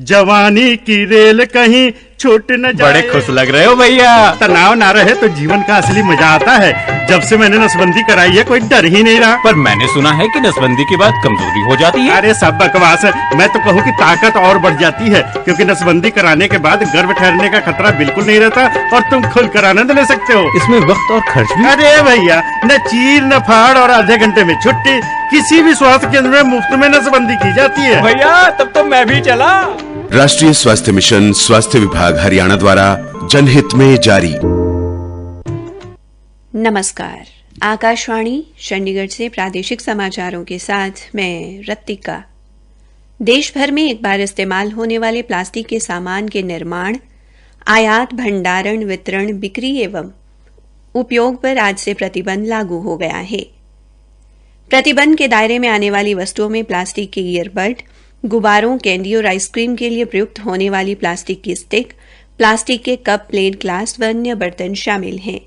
जवानी की रेल कहीं छूट न जाए। बड़े खुश लग रहे हो भैया। तनाव ना रहे तो जीवन का असली मजा आता है। जब से मैंने नसबंदी कराई है कोई डर ही नहीं रहा। पर मैंने सुना है कि नसबंदी के बाद कमजोरी हो जाती है। अरे सब बकवास है। मैं तो कहूँ कि ताकत और बढ़ जाती है, क्योंकि नसबंदी कराने के बाद गर्भ ठहरने का खतरा बिल्कुल नहीं रहता और तुम खुलकर आनंद ले सकते हो। इसमें वक्त और खर्च भी। अरे भैया, न चीर न फाड़ और आधे घंटे में छुट्टी। किसी भी स्वास्थ्य केंद्र में मुफ्त में नसबंदी की जाती है। भैया तब तो मैं भी चला। राष्ट्रीय स्वास्थ्य मिशन, स्वास्थ्य विभाग हरियाणा द्वारा जनहित में जारी। नमस्कार, आकाशवाणी चंडीगढ़ से प्रादेशिक समाचारों के साथ मैं रत्तिका। देश भर में एक बार इस्तेमाल होने वाले प्लास्टिक के सामान के निर्माण, आयात, भंडारण, वितरण, बिक्री एवं उपयोग पर आज से प्रतिबंध लागू हो गया है। प्रतिबंध के दायरे में आने वाली वस्तुओं में प्लास्टिक के ईयरबड, गुब्बारों, कैंडी और आइसक्रीम के लिए प्रयुक्त होने वाली प्लास्टिक की स्टिक, प्लास्टिक के कप, प्लेट, ग्लास व अन्य बर्तन शामिल हैं।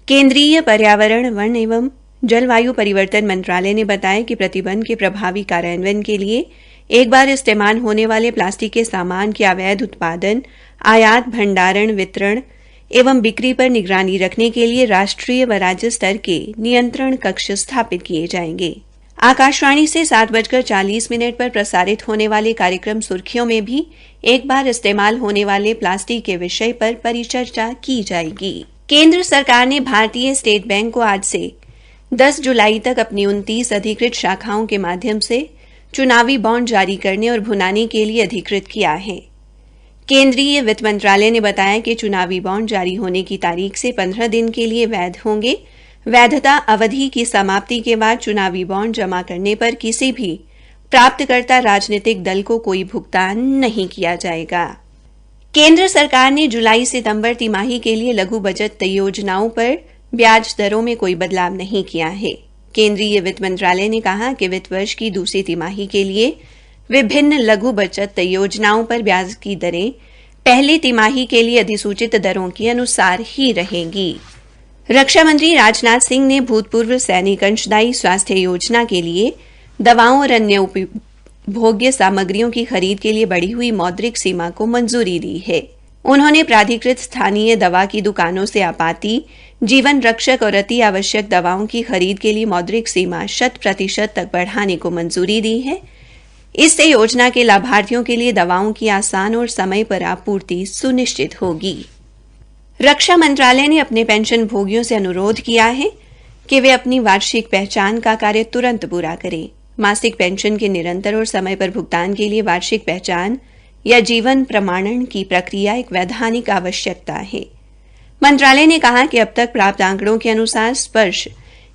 केंद्रीय पर्यावरण, वन एवं जलवायु परिवर्तन मंत्रालय ने बताया कि प्रतिबंध के प्रभावी कार्यान्वयन के लिए एक बार इस्तेमाल होने वाले प्लास्टिक के सामान के अवैध उत्पादन, आयात, भंडारण, वितरण एवं बिक्री पर निगरानी रखने के लिए राष्ट्रीय व राज्य स्तर के नियंत्रण कक्ष स्थापित किए जाएंगे। आकाशवाणी से 7:40 पर प्रसारित होने वाले कार्यक्रम सुर्खियों में भी एक बार इस्तेमाल होने वाले प्लास्टिक के विषय पर परिचर्चा की जाएगी। केंद्र सरकार ने भारतीय स्टेट बैंक को आज से 10 जुलाई तक अपनी 29 अधिकृत शाखाओं के माध्यम से चुनावी बॉन्ड जारी करने और भुनाने के लिए अधिकृत किया है। केंद्रीय वित्त मंत्रालय ने बताया कि चुनावी बॉन्ड जारी होने की तारीख से 15 दिन के लिए वैध होंगे। वैधता अवधि की समाप्ति के बाद चुनावी बॉन्ड जमा करने पर किसी भी प्राप्तकर्ता राजनीतिक दल को कोई भुगतान नहीं किया जाएगा। केंद्र सरकार ने जुलाई सितंबर तिमाही के लिए लघु बचत योजनाओं पर ब्याज दरों में कोई बदलाव नहीं किया है। केंद्रीय वित्त मंत्रालय ने कहा कि वित्त वर्ष की दूसरी तिमाही के लिए विभिन्न लघु बचत योजनाओं पर ब्याज की दरें पहली तिमाही के लिए अधिसूचित दरों के अनुसार ही रहेंगी। रक्षा मंत्री राजनाथ सिंह ने भूतपूर्व सैनिक अंशदायी स्वास्थ्य योजना के लिए दवाओं और अन्य उपभोग्य सामग्रियों की खरीद के लिए बढ़ी हुई मौद्रिक सीमा को मंजूरी दी है। उन्होंने प्राधिकृत स्थानीय दवा की दुकानों से आपाती, जीवन रक्षक और अति आवश्यक दवाओं की खरीद के लिए मौद्रिक सीमा 100% तक बढ़ाने को मंजूरी दी है। इससे योजना के लाभार्थियों के लिए दवाओं की आसान और समय पर आपूर्ति सुनिश्चित होगी। रक्षा मंत्रालय ने अपने पेंशन भोगियों से अनुरोध किया है कि वे अपनी वार्षिक पहचान का कार्य तुरंत पूरा करें। मासिक पेंशन के निरंतर और समय पर भुगतान के लिए वार्षिक पहचान या जीवन प्रमाणन की प्रक्रिया एक वैधानिक आवश्यकता है। मंत्रालय ने कहा कि अब तक प्राप्त आंकड़ों के अनुसार स्पर्श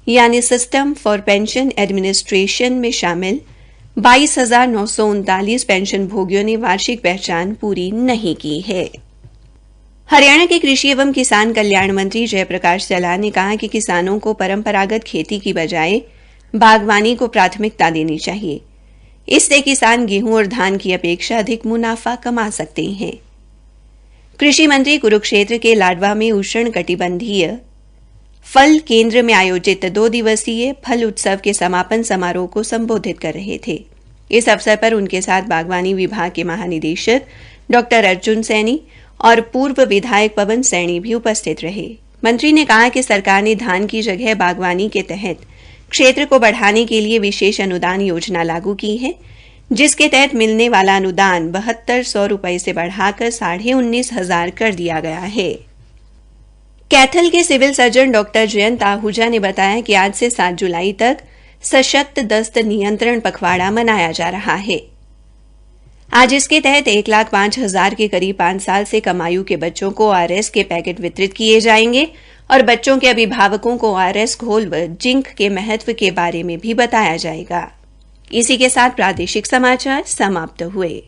यानी सिस्टम फॉर पेंशन एडमिनिस्ट्रेशन में शामिल 22,939 पेंशन भोगियों ने वार्षिक पहचान पूरी नहीं की है। हरियाणा के कृषि एवं किसान कल्याण मंत्री जयप्रकाश दलाल ने कहा कि किसानों को परंपरागत खेती की बजाय बागवानी को प्राथमिकता देनी चाहिए। इससे किसान गेहूं और धान की अपेक्षा अधिक मुनाफा कमा सकते हैं। कृषि मंत्री कुरुक्षेत्र के लाडवा में उष्ण कटिबंधीय फल केंद्र में आयोजित 2 दिवसीय फल उत्सव के समापन समारोह को संबोधित कर रहे थे। इस अवसर पर उनके साथ बागवानी विभाग के महानिदेशक डॉक्टर अर्जुन सैनी और पूर्व विधायक पवन सैनी भी उपस्थित रहे। मंत्री ने कहा कि सरकार ने धान की जगह बागवानी के तहत क्षेत्र को बढ़ाने के लिए विशेष अनुदान योजना लागू की है, जिसके तहत मिलने वाला अनुदान 7200 रुपए से बढ़ाकर 19,500 कर दिया गया है। कैथल के civil surgeon doctor Jayant Ahuja ने बताया कि आज से 7 जुलाई तक सशक्त दस्त नियंत्रण पखवाड़ा मनाया जा रहा है। आज इसके तहत 1,05,000 के करीब 5 साल से कम आयु के बच्चों को ORS के पैकेट वितरित किए जाएंगे और बच्चों के अभिभावकों को ORS घोल व जिंक के महत्व के बारे में भी बताया जाएगा। इसी के साथ प्रादेशिक समाचार समाप्त हुए।